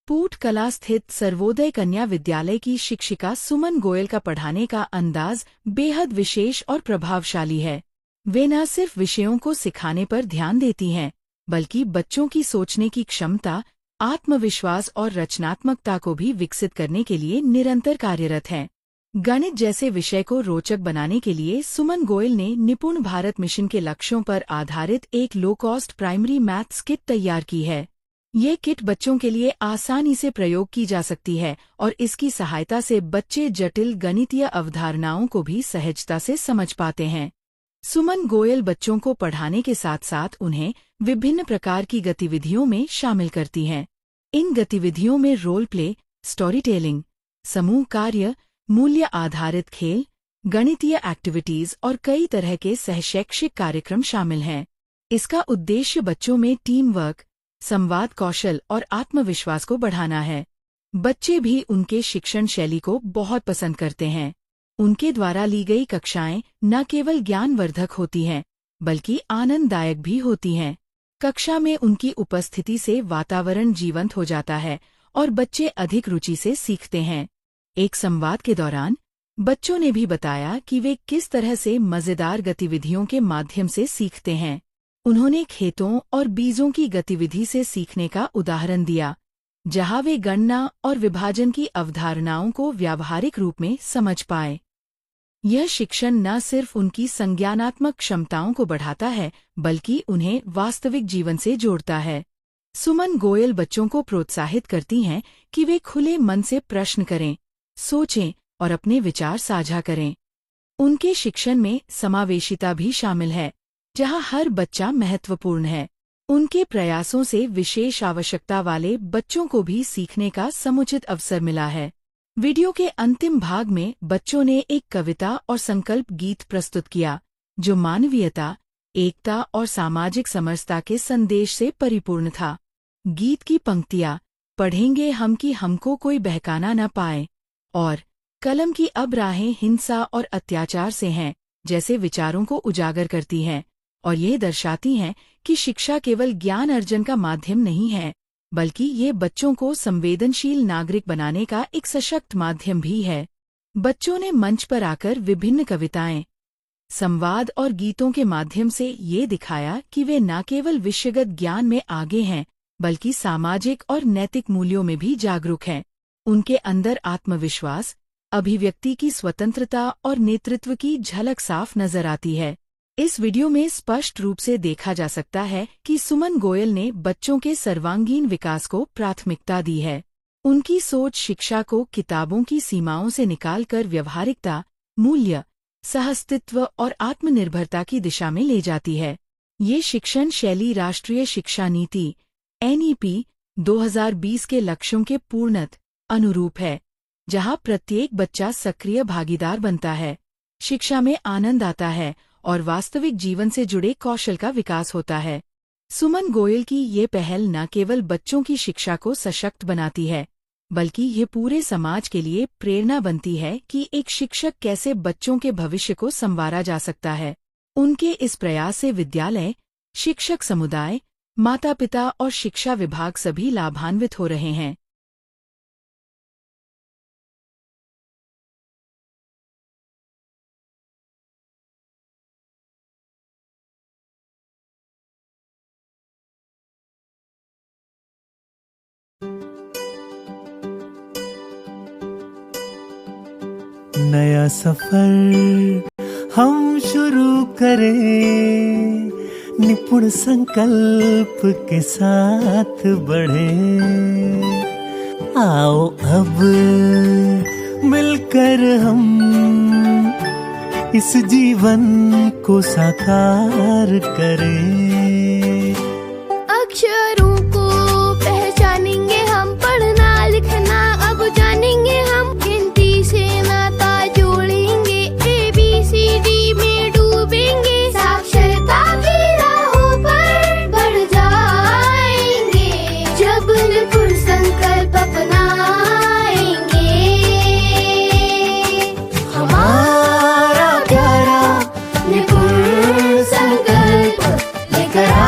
पूट कला स्थित सर्वोदय कन्या विद्यालय की शिक्षिका सुमन गोयल का पढ़ाने का अंदाज बेहद विशेष और प्रभावशाली है। वे न सिर्फ विषयों को सिखाने पर ध्यान देती हैं, बल्कि बच्चों की सोचने की क्षमता, आत्मविश्वास और रचनात्मकता को भी विकसित करने के लिए निरंतर कार्यरत हैं। गणित जैसे विषय को रोचक बनाने के लिए सुमन गोयल ने निपुण भारत मिशन के लक्ष्यों पर आधारित एक low cost primary maths kit तैयार की है। ये किट बच्चों के लिए आसानी से प्रयोग की जा सकती है और इसकी सहायता से बच्चे जटिल गणितीय अवधारणाओं को भी सहजता से समझ पाते हैं। सुमन गोयल बच्चों को पढ़ाने के साथ साथ उन्हें विभिन्न प्रकार की गतिविधियों में शामिल करती हैं। इन गतिविधियों में रोल प्ले, स्टोरी टेलिंग, समूह कार्य, मूल्य आधारित खेल, गणितीय एक्टिविटीज और कई तरह के सहशैक्षिक कार्यक्रम शामिल हैं। इसका उद्देश्य बच्चों में टीम वर्क, संवाद कौशल और आत्मविश्वास को बढ़ाना है। बच्चे भी उनके शिक्षण शैली को बहुत पसंद करते हैं। उनके द्वारा ली गई कक्षाएं न केवल ज्ञानवर्धक होती हैं, बल्कि आनंददायक भी होती हैं। कक्षा में उनकी उपस्थिति से वातावरण जीवंत हो जाता है और बच्चे अधिक रुचि से सीखते हैं। एक संवाद के दौरान बच्चों ने भी बताया कि वे किस तरह से मजेदार गतिविधियों के माध्यम से सीखते हैं। उन्होंने खेतों और बीजों की गतिविधि से सीखने का उदाहरण दिया, जहां वे गणना और विभाजन की अवधारणाओं को व्यावहारिक रूप में समझ पाए। यह शिक्षण न सिर्फ उनकी संज्ञानात्मक क्षमताओं को बढ़ाता है, बल्कि उन्हें वास्तविक जीवन से जोड़ता है। सुमन गोयल बच्चों को प्रोत्साहित करती हैं कि वे खुले मन से प्रश्न करें, सोचें और अपने विचार साझा करें। उनके शिक्षण में समावेशिता भी शामिल है, जहां हर बच्चा महत्वपूर्ण है। उनके प्रयासों से विशेष आवश्यकता वाले बच्चों को भी सीखने का समुचित अवसर मिला है। वीडियो के अंतिम भाग में बच्चों ने एक कविता और संकल्प गीत प्रस्तुत किया, जो मानवीयता, एकता और सामाजिक समरसता के संदेश से परिपूर्ण था। गीत की पंक्तियां, पढ़ेंगे हम कि हमको कोई बहकाना न पाए और कलम की अब राहें हिंसा और अत्याचार से हैं, जैसे विचारों को उजागर करती हैं और ये दर्शाती हैं कि शिक्षा केवल ज्ञान अर्जन का माध्यम नहीं है, बल्कि ये बच्चों को संवेदनशील नागरिक बनाने का एक सशक्त माध्यम भी है। बच्चों ने मंच पर आकर विभिन्न कविताएं, संवाद और गीतों के माध्यम से ये दिखाया कि वे न केवल विषयगत ज्ञान में आगे हैं, बल्कि सामाजिक और नैतिक मूल्यों में भी जागरूक हैं। उनके अंदर आत्मविश्वास, अभिव्यक्ति की स्वतंत्रता और नेतृत्व की झलक साफ नजर आती है। इस वीडियो में स्पष्ट रूप से देखा जा सकता है कि सुमन गोयल ने बच्चों के सर्वांगीण विकास को प्राथमिकता दी है। उनकी सोच शिक्षा को किताबों की सीमाओं से निकालकर व्यवहारिकता, मूल्य, सहअस्तित्व और आत्मनिर्भरता की दिशा में ले जाती है। ये शिक्षण शैली राष्ट्रीय शिक्षा नीति (NEP) 2020 के लक्ष्यों के पूर्णतः अनुरूप है, जहां प्रत्येक बच्चा सक्रिय भागीदार बनता है, शिक्षा में आनंद आता है और वास्तविक जीवन से जुड़े कौशल का विकास होता है। सुमन गोयल की ये पहल न केवल बच्चों की शिक्षा को सशक्त बनाती है, बल्कि ये पूरे समाज के लिए प्रेरणा बनती है कि एक शिक्षक कैसे बच्चों के भविष्य को संवारा जा सकता है। उनके इस प्रयास से विद्यालय, शिक्षक समुदाय, माता-पिता और शिक्षा विभाग सभी लाभान्वित हो रहे हैं। नया सफर हम शुरू करें, निपुण संकल्प के साथ बढ़े। आओ अब मिलकर हम इस जीवन को साकार करें। अक्षरों को पहचानेंगे हम, पढ़ना लिखना अब जानेंगे हम, गिनती से नाता जोड़ेंगे, ABCD में डूबेंगे, साक्षरता की राहों पर बढ़ जाएंगे, जब निपुण संकल्प अपनाएंगे। हमारा प्यारा निपुण संकल्प लेकर